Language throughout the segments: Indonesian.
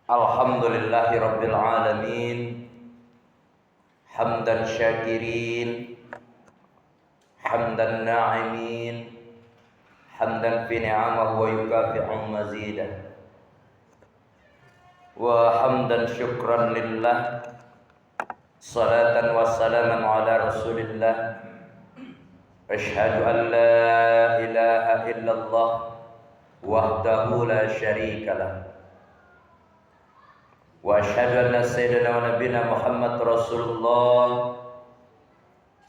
Alhamdulillahi Rabbil Alamin. Hamdan syakirin, hamdan na'imin, hamdan fi ni'amahu wa yukafi'u mazidah, wa hamdan syukran lillah, salatan wa salaman ala rasulillah. Ashhadu an la ilaha illallah wahdahu la syarika lah, wa asyhadu anna sayyidina wa nabiyana Muhammad Rasulullah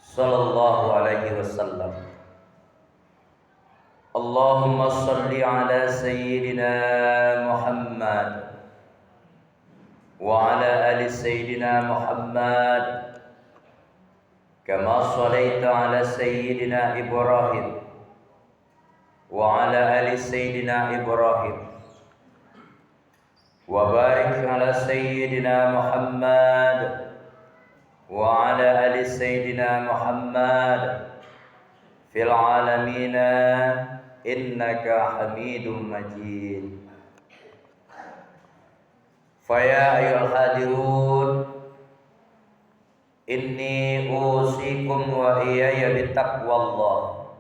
sallallahu alaihi wasallam. Allahumma salli ala sayyidina Muhammad wa ala ali sayyidina Muhammad kama shallaita ala sayyidina Ibrahim wa ala ali sayyidina Ibrahim wa barik ala sayyidina Muhammad wa ala ali sayyidina Muhammad fil alamin innaka Hamidum Majid. Faya ayyuhal hadirun, inni usikum wa iyaya bittaqwallah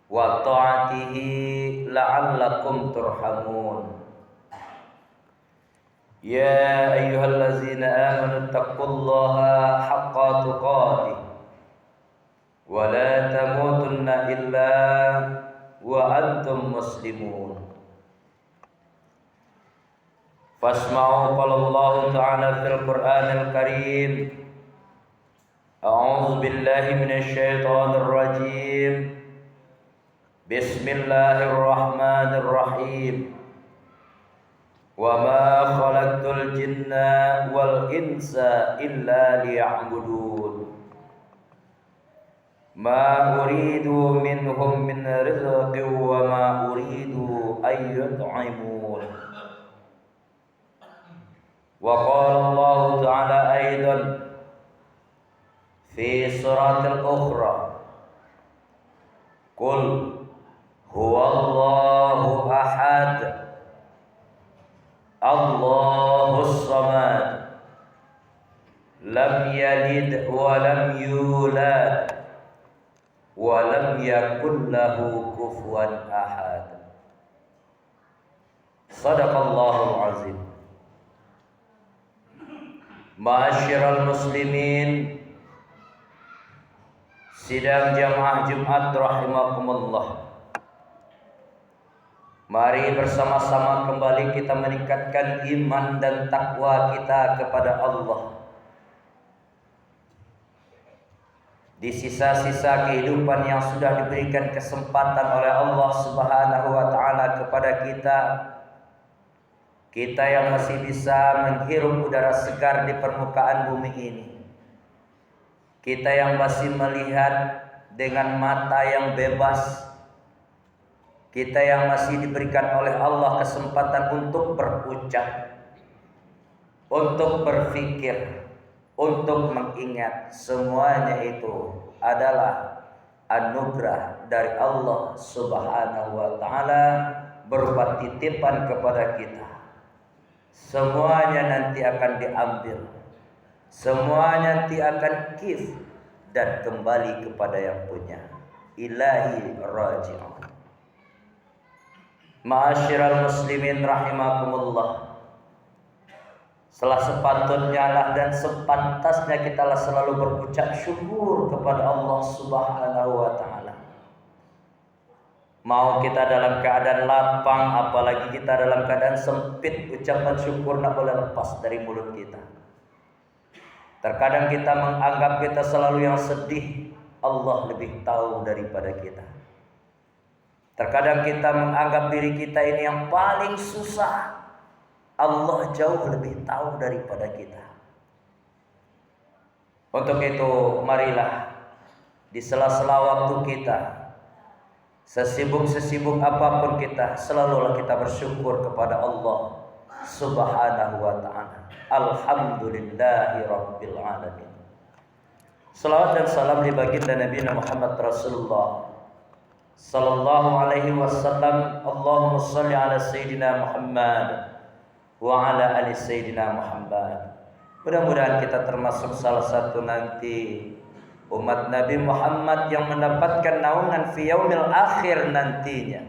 wa ta'atihi la'allakum turhamun. Ya ayyuhallazina amanu taqullaha haqqa tuqatih wa la tamutunna illa wa antum muslimun. Fasma'u qala Allah ta'ala fil Qur'anil Karim. A'udzu billahi minasy syaithanir rajim. Bismillahirrahmanirrahim. Wa ma khalaqtul jinna wal insa illa liya'budun. Ma uridu minhum min rizqin wa ma uridu an yut'imun. Wa qala Allah ta'ala aidan fi suratil ukhra, Qul huwallahu ahad Allahus samad lam yalid wa lam yulad wa lam yakul lahu kufuwan ahad. Shadaqallahul azim. Ma'asyiral muslimin, sidang jamaah Jumat rahimakumullah. Mari bersama-sama kembali kita meningkatkan iman dan takwa kita kepada Allah. Di sisa-sisa kehidupan yang sudah diberikan kesempatan oleh Allah Subhanahu wa taala kepada kita yang masih bisa menghirup udara segar di permukaan bumi ini, kita yang masih melihat dengan mata yang bebas, kita yang masih diberikan oleh Allah kesempatan untuk berucap, untuk berpikir, untuk mengingat, semuanya itu adalah anugerah dari Allah Subhanahu wa taala berupa titipan kepada kita. Semuanya nanti akan diambil, semuanya nanti akan kif dan kembali kepada yang punya. Ilahi raji'un. Ma'asyiral muslimin rahimakumullah. Setelah sepatutnya lah dan sepantasnya kita selalu berucap syukur kepada Allah Subhanahu wa taala. Mau kita dalam keadaan lapang, apalagi kita dalam keadaan sempit, ucapan syukur tak boleh lepas dari mulut kita. Terkadang kita menganggap kita selalu yang sedih, Allah lebih tahu daripada kita. Terkadang kita menganggap diri kita ini yang paling susah, Allah jauh lebih tahu daripada kita. Untuk itu marilah di sela-sela waktu kita, sesibuk-sesibuk apapun kita, selalulah kita bersyukur kepada Allah Subhanahu wa ta'ala. Alhamdulillahi Rabbil Alamin. Salawat dan salam di baginda Nabi Muhammad Rasulullah sallallahu alaihi wasallam, Allahumma shalli ala sayyidina Muhammad wa ala ali sayyidina Muhammad. Mudah-mudahan kita termasuk salah satu nanti umat Nabi Muhammad yang mendapatkan naungan fi yaumil akhir nantinya,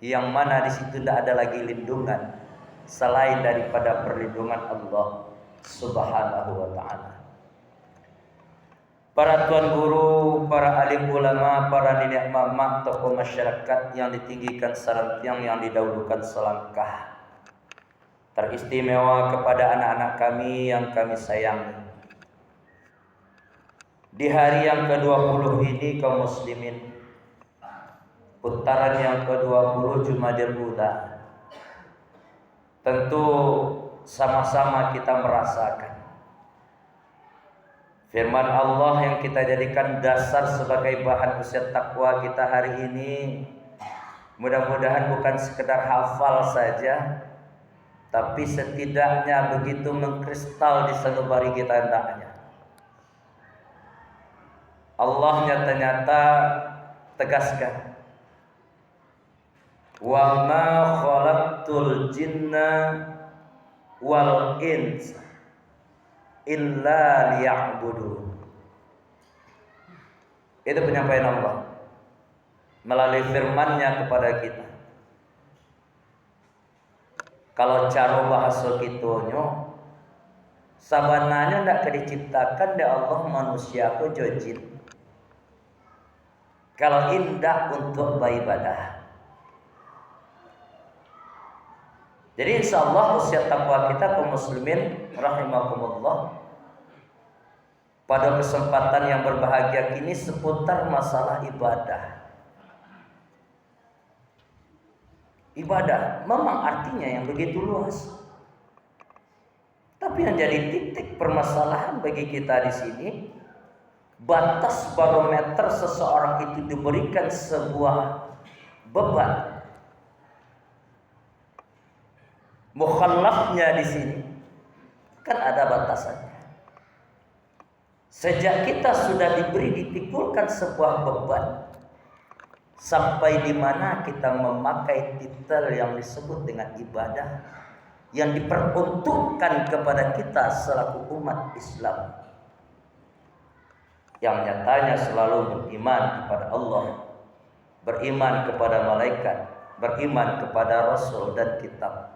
yang mana di situ tidak ada lagi lindungan selain daripada perlindungan Allah Subhanahu wa taala. Para tuan guru, para alim ulama, para nenek mama, tokoh masyarakat yang ditinggikan serentiang, yang didahulukan selangkah. Teristimewa kepada anak-anak kami yang kami sayangi. Di hari yang ke-20 ini kaum muslimin, putaran yang ke-20 Jumadil Ula, tentu sama-sama kita merasakan firman Allah yang kita jadikan dasar sebagai bahan usia takwa kita hari ini. Mudah-mudahan bukan sekedar hafal saja, tapi setidaknya begitu mengkristal di sanubari kita hendaknya. Allah nyata-nyata tegaskan, wa ma khalaqtul jinna wal insa illa liya'budun. Itu penyampaian Allah melalui firman-Nya kepada kita. Kalau cara bahasa kitonyo, sabananya ndak diciptakan oleh Allah manusia ko jin. Kalau indah untuk beribadah. Jadi insya Allah usia takwa kita kaum muslimin rahimakumullah, pada kesempatan yang berbahagia kini seputar masalah ibadah. Ibadah memang artinya yang begitu luas. Tapi yang jadi titik permasalahan bagi kita di sini, batas barometer seseorang itu diberikan sebuah beban. Mukhallafnya di sini kan ada batasannya. Sejak kita sudah dipikulkan sebuah beban, sampai di mana kita memakai titel yang disebut dengan ibadah yang diperuntukkan kepada kita selaku umat Islam yang nyatanya selalu beriman kepada Allah, beriman kepada malaikat, beriman kepada Rasul dan kitab.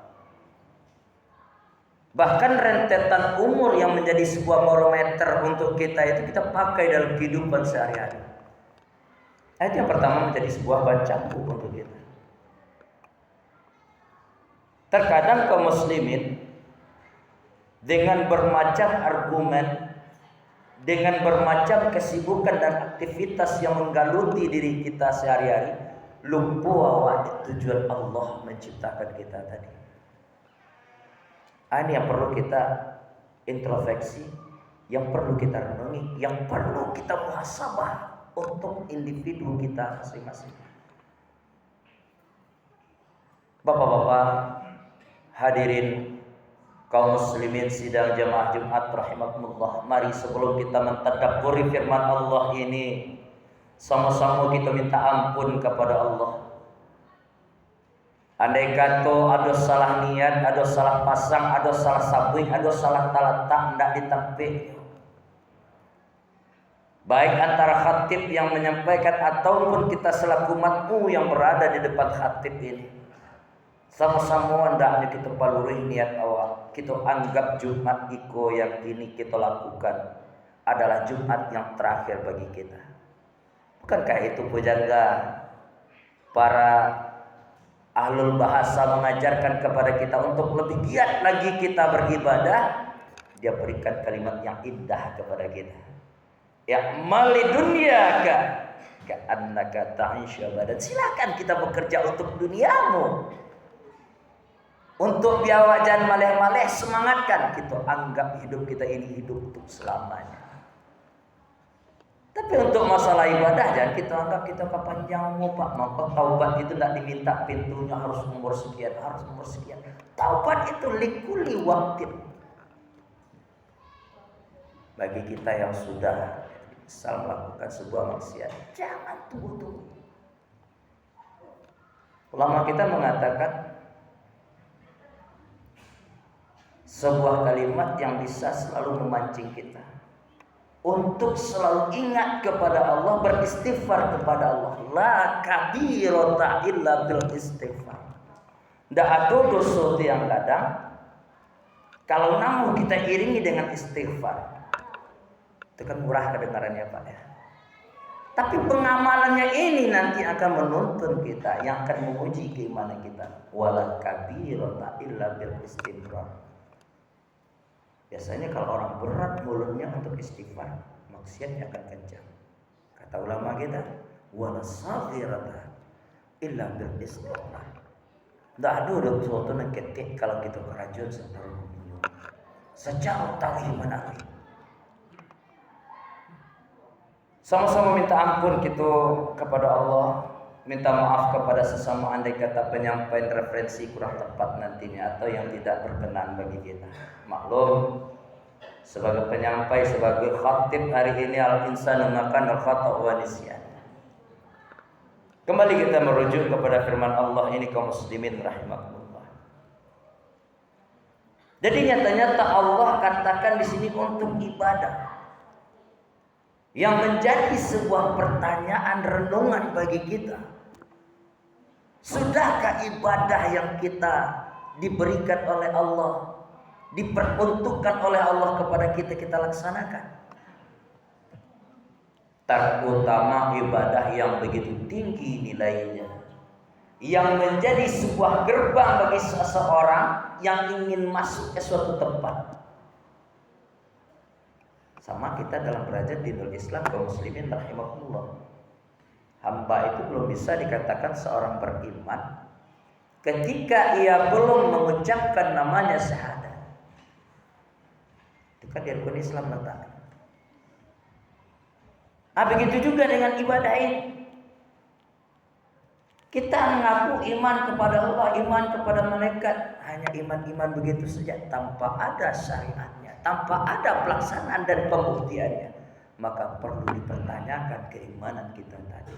Bahkan rentetan umur yang menjadi sebuah barometer untuk kita itu kita pakai dalam kehidupan sehari-hari. Itu yang pertama menjadi sebuah bacaan untuk kita. Terkadang kaum muslimin dengan bermacam argumen, dengan bermacam kesibukan dan aktivitas yang menggaluti diri kita sehari-hari, lupa bahwa tujuan Allah menciptakan kita tadi. Ini yang perlu kita introspeksi, yang perlu kita renungi, yang perlu kita muhasabah untuk individu kita masing-masing. Bapak-bapak, hadirin kaum muslimin sidang jamaah Jumat rahimakumullah, mari sebelum kita mentadabburi firman Allah ini, sama-sama kita minta ampun kepada Allah. Andai kata ada salah niat, ada salah pasang, ada salah sabui, ada salah talatak tidak ditampik, baik antara khatib yang menyampaikan ataupun kita selaku makmum yang berada di depan khatib ini, sama-sama hendaknya kita paluri niat awal. Kita anggap Jumat iko yang ini kita lakukan adalah Jumat yang terakhir bagi kita. Bukankah itu pujangga para ahlul bahasa mengajarkan kepada kita untuk lebih giat lagi kita beribadah? Dia berikan kalimat yang indah kepada kita. Ya mali dunyaka ka'annaka ta'ishu abadan. Silakan kita bekerja untuk duniamu. Untuk biawak jangan maleh-maleh, semangatkan. Kita anggap hidup kita ini hidup untuk selamanya. Tapi untuk masalah ibadah jangan kita anggap kita kepanjang umur Pak. Maka taubat itu tidak diminta pintunya harus umur sekian, harus umur sekian. Taubat itu likuli waktin. Bagi kita yang sudah misal melakukan sebuah maksiat, jangan tunggu-tunggu. Ulama kita mengatakan sebuah kalimat yang bisa selalu memancing kita untuk selalu ingat kepada Allah, beristighfar kepada Allah. La kabirata illa bil istighfar. Tidak ada dosa yang kadang kalau namun kita iringi dengan istighfar, itu kan murah kedengarannya Pak ya. Tapi pengamalannya ini nanti akan menuntun kita, yang akan menguji keimanan kita. Wala kabirata illa bil istighfar. Biasanya kalau orang berat mulutnya untuk istighfar, maksiatnya akan kencang. Kata ulama kita, wala saghirata illa bil istighfar. Tidak ada sesuatu yang ketik kalau kita kerajaan setelah minum. Sejauh tahu menarik. Sama-sama minta ampun kita kepada Allah, minta maaf kepada sesama andai kata penyampaian referensi kurang tepat nantinya atau yang tidak berkenan bagi kita. Maklum, sebagai penyampai, sebagai khatib hari ini al-insanu makan al-khata' wa nisyan. Kembali kita merujuk kepada firman Allah ini, kaum muslimin rahimakumullah. Jadi nyata-nyata Allah katakan di sini untuk ibadah. Yang menjadi sebuah pertanyaan renungan bagi kita. Sudahkah ibadah yang kita diberikan oleh Allah, diperuntukkan oleh Allah kepada kita, kita laksanakan? Terutama ibadah yang begitu tinggi nilainya, yang menjadi sebuah gerbang bagi seseorang yang ingin masuk ke suatu tempat. Sama kita dalam derajat dinul Islam, kaum muslimin rahimakumullah. Hamba itu belum bisa dikatakan seorang beriman ketika ia belum mengucapkan namanya syahadat. Itu kan di rukun Islam letaknya. Begitu juga dengan ibadah ini. Kita mengaku iman kepada Allah, iman kepada malaikat, hanya iman-iman begitu saja tanpa ada syariatnya, tanpa ada pelaksanaan dan pembuktiannya, maka perlu dipertanyakan keimanan kita tadi.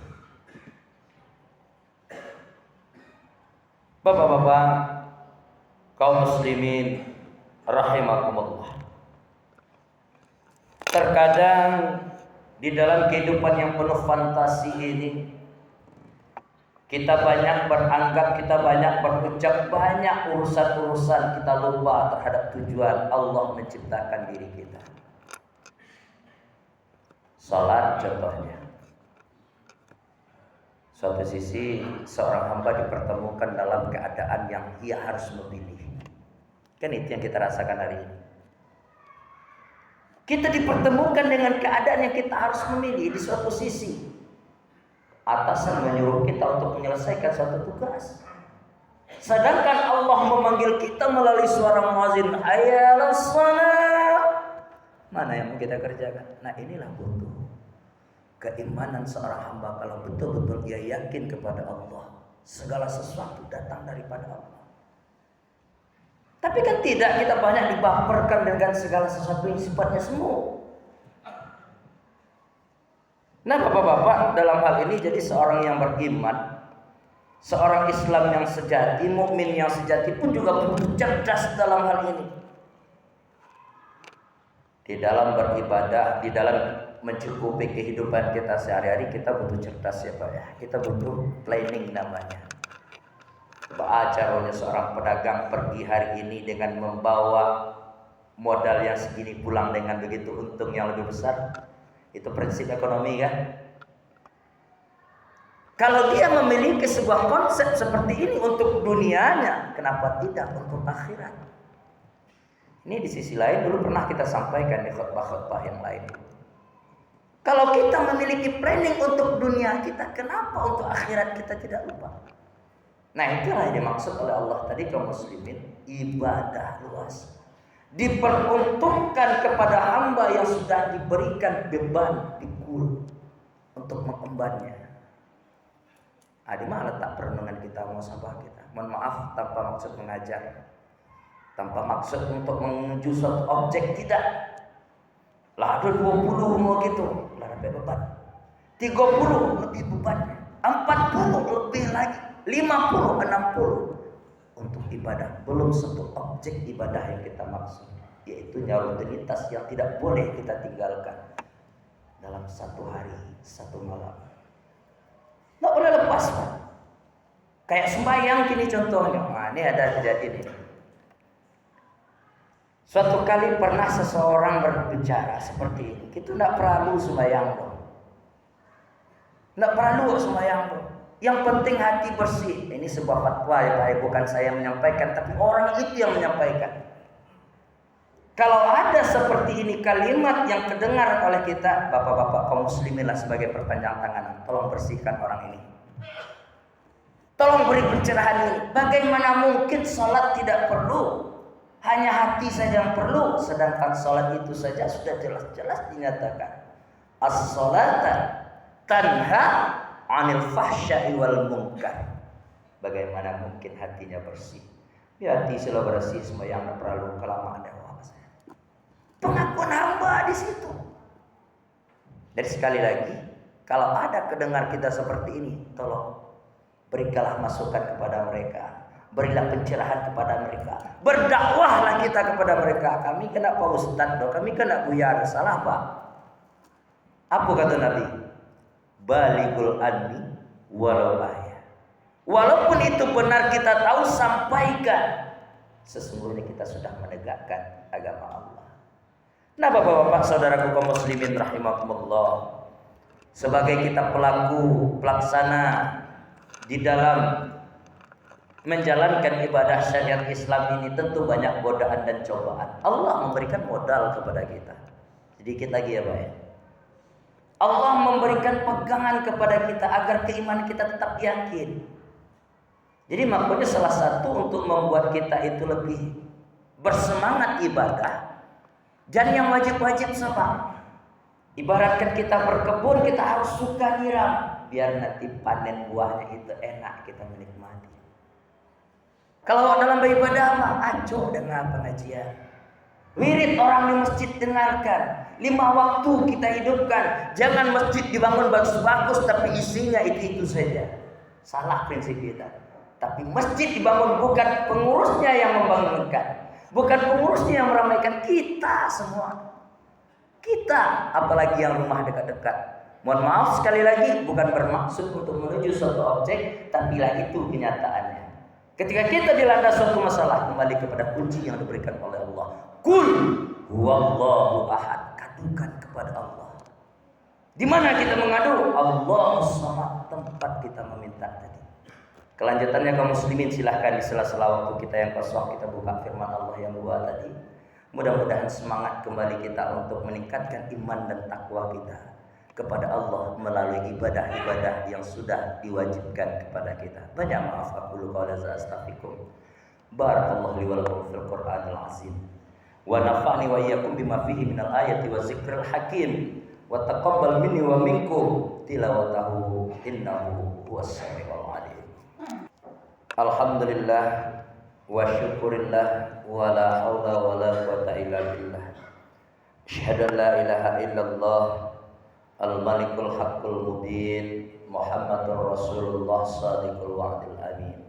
Bapak-bapak, kaum muslimin rahimakumullah. Terkadang di dalam kehidupan yang penuh fantasi ini, kita banyak beranggap, kita banyak berucap, banyak urusan-urusan, kita lupa terhadap tujuan Allah menciptakan diri kita. Salat contohnya. Suatu sisi seorang hamba dipertemukan dalam keadaan yang ia harus memilih. Kan itu yang kita rasakan hari ini. Kita dipertemukan dengan keadaan yang kita harus memilih di suatu sisi. Atasan menyuruh kita untuk menyelesaikan suatu tugas. Sedangkan Allah memanggil kita melalui suara muazin, hayya 'alas shalah. Mana yang mau kita kerjakan? Nah, inilah butuh keimanan seorang hamba kalau betul-betul ia yakin kepada Allah. Segala sesuatu datang daripada Allah. Tapi kan tidak, kita banyak dibaperkan dengan segala sesuatu yang sifatnya semu. Nah, bapak-bapak, dalam hal ini jadi seorang yang beriman, seorang Islam yang sejati, mukmin yang sejati pun juga butuh cerdas dalam hal ini. Di dalam beribadah, di dalam mencukupi kehidupan kita sehari-hari, kita butuh cerdas ya Pak ya. Kita butuh planning namanya. Caranya seorang pedagang pergi hari ini dengan membawa modal yang segini, pulang dengan begitu untung yang lebih besar. Itu prinsip ekonomi kan. Kalau dia memiliki sebuah konsep seperti ini untuk dunianya, kenapa tidak untuk akhirat? Ini di sisi lain dulu pernah kita sampaikan di khutbah-khutbah yang lain. Kalau kita memiliki planning untuk dunia kita, kenapa untuk akhirat kita tidak lupa? Nah, itulah yang dimaksud oleh Allah tadi, kaum muslimin, ibadah luas. Diperuntukkan kepada hamba yang sudah diberikan beban pikul untuk mengembannya. Di mana letak perenungan kita, muhasabah kita? Mohon maaf, tanpa maksud mengajar, tanpa maksud untuk menuju suatu objek, tidak. Lah ada 20 mau gitu, lah ada beban. 30 lebih bebannya, 40 lebih lagi. 50, 60 untuk ibadah. Belum satu objek ibadah yang kita maksud, yaitu rutinitas yang tidak boleh kita tinggalkan dalam satu hari, satu malam. Nggak boleh lepas, Pak. Kayak sembahyang gini contohnya. Nah, ini ada kejadian ini. Suatu kali pernah seseorang berbicara seperti ini. Kita nggak perlu sembahyang dong. Nggak perlu sembahyang dong. Yang penting hati bersih. Ini sebuah fatwa ya Pak, bukan saya menyampaikan, tapi orang itu yang menyampaikan. Kalau ada seperti ini kalimat yang kedengar oleh kita, bapak-bapak kaum muslimin lah sebagai perpanjang tangan, tolong bersihkan orang ini. Tolong beri pencerahan ini. Bagaimana mungkin sholat tidak perlu? Hanya hati saja yang perlu, sedangkan sholat itu saja sudah jelas-jelas dinyatakan. As-sholata tanha 'anil fahsya'i wal munkar. Bagaimana mungkin hatinya bersih? Ya hati selalu bersih, semua yang perlu kelamaan ada saya. Pengakuan hamba di situ. Dan sekali lagi, kalau ada kedengar kita seperti ini, tolong berikanlah masukan kepada mereka. Berilah pencerahan kepada mereka. Berdakwahlah kita kepada mereka. Kami kena Pak Ustadz, kami kena Buya, salah Pak. Apa kata Nabi? Baligul anni walau ayat. Walaupun itu benar kita tahu, sampaikan. Sesungguhnya kita sudah menegakkan agama Allah. Nah bapak-bapak saudaraku kaum muslimin rahimakumullah, sebagai kita pelaku pelaksana di dalam menjalankan ibadah syariat Islam ini, tentu banyak godaan dan cobaan. Allah memberikan modal kepada kita. Sedikit lagi ya Pak ya. Allah memberikan pegangan kepada kita agar keimanan kita tetap yakin. Jadi makanya salah satu untuk membuat kita itu lebih bersemangat ibadah, dan yang wajib-wajib sama. Ibaratkan kita berkebun, kita harus suka nyiram, biar nanti panen buahnya itu enak kita menikmati. Kalau dalam beribadah mah aco dengar pengajian. Wirid orang di masjid dengarkan. 5 waktu kita hidupkan. Jangan masjid dibangun bagus-bagus tapi isinya itu saja. Salah prinsip kita. Tapi masjid dibangun bukan pengurusnya yang membangunkan, bukan pengurusnya yang meramaikan, kita semua. Kita, apalagi yang rumah dekat-dekat. Mohon maaf sekali lagi, bukan bermaksud untuk menuju suatu objek, tapi lah itu kenyataannya. Ketika kita dilanda suatu masalah, kembali kepada kunci yang diberikan oleh Allah. Qul huwallahu ahad. Katakan kepada Allah. Di mana kita mengadu? Allahus samad, tempat kita meminta tadi. Kelanjutannya kaum muslimin, silahkan di sela-sela waktu kita yang kosong kita buka firman Allah yang dua tadi. Mudah-mudahan semangat kembali kita untuk meningkatkan iman dan takwa kita kepada Allah melalui ibadah-ibadah yang sudah diwajibkan kepada kita. Banyak maaf, aku lupa dan astaghfirukum. Barakallahu li wa lakum fil Qur'anil azim. Wa nafa'ni wa iyyakum bima fihi minal ayati wa zikril hakim. Wa taqabbal minni wa minkum tilawatahu innahu huwas samiul alim. Alhamdulillah wa syukurillah wa la haula wa la quwata illa billah. Asyhadu an la ilaha illallah al-malikul haqqul mubin Muhammadur Rasulullah sadiqul wa'dil amin.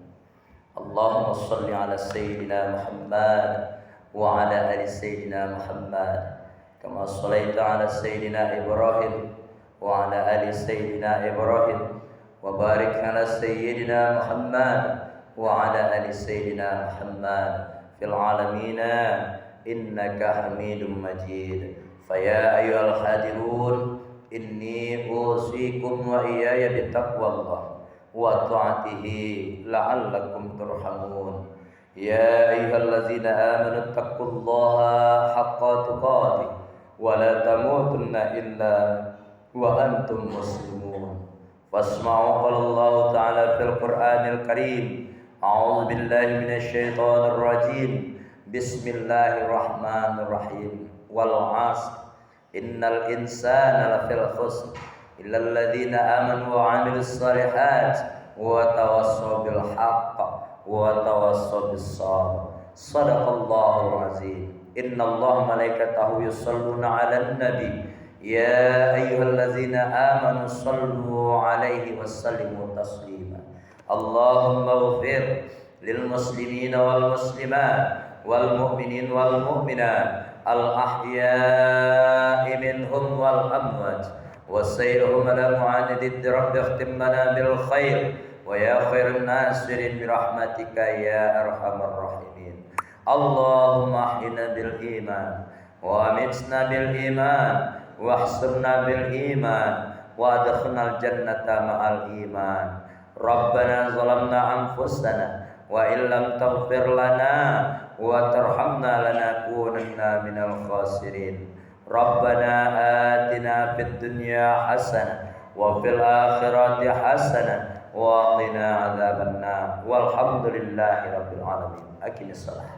Allahumma salli ala sayyidina Muhammad wa ala ali sayyidina Muhammad kama sallaita ala sayyidina Ibrahim wa ala ali sayyidina Ibrahim wa barik ala sayyidina Muhammad wa ala ali sayyidina Muhammad fil alamin innaka Hamidum Majid. Faya ayyuhal hadirun, inni usikum wa iyaya bittaqwallah wa ta'atihi la'allakum turhamun. Ya ayyuhallazina amanu taqullaha haqqa tuqatih wa la tamutunna illa wa antum muslimun. Fasma'u qalallahu ta'ala fil Qur'anil Karim. A'udzu billahi minasy syaithanir rajim. Bismillahirrahmanirrahim. Wal 'ashr innal insana lafil khusr illal ladzina amanu wa 'amilus shalihat wa tawassaw bil haqq wa tawassaw bis sabr. Shadaqallahul azim. Innallaha malaikatahu yusholluna 'alan nabi ya ayyuhalladzina amanu shallu 'alaihi wa sallimu taslima. اللهم اغفر للمسلمين والمسلمات والمؤمنين والمؤمنات الأحياء منهم والأموات وسيرهم على معاند رب اختم لنا بالخير ويا خير الناصرين برحمتك يا أرحم الراحمين. اللهم احينا بالإيمان وأمتنا بالإيمان واحشرنا بالإيمان وادخلنا الجنة مع الإيمان. ربنا ظلمنا أنفسنا وإن لم تغفر لنا وترحمنا لنكونن من الخاسرين. ربنا آتنا في الدنيا حسنة وفي الآخرة حسنة وقنا عذاب النار والحمد لله رب العالمين. أقم الصلاة.